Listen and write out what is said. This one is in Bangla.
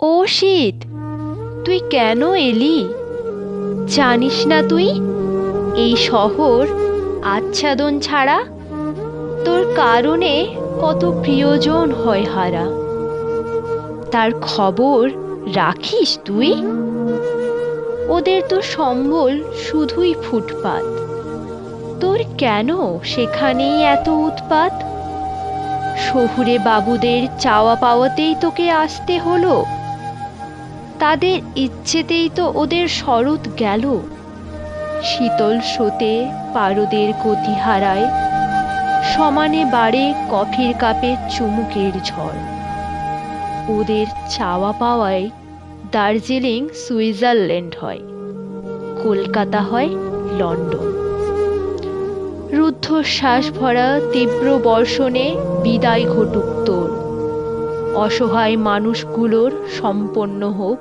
ও শীত, তুই কেন এলি? জানিস না তুই এই শহর আচ্ছাদন ছাড়া তোর কারণে কত প্রিয়জন হয় হারা। তার খবর রাখিস তুই? ওদের তো সম্বল শুধুই ফুটপাত, তোর কেন সেখানেই এত উৎপাত? শহুরে বাবুদের চাওয়া পাওয়াতেই তোকে আসতে হলো, তাদের ইচ্ছেতেই তো ওদের শরৎ গেল। শীতল স্রোতে পারদের গতি হারায়, সমানে বাড়ে কফির কাপে চুমুকের ঝড়। ওদের চাওয়া পাওয়ায় দার্জিলিং সুইজারল্যান্ড হয়, কলকাতা হয় লন্ডন। রুদ্ধশ্বাস ভরা তীব্র বর্ষণে বিদায় ঘটুক তোর, অসহায় মানুষগুলোর সম্পন্ন হোক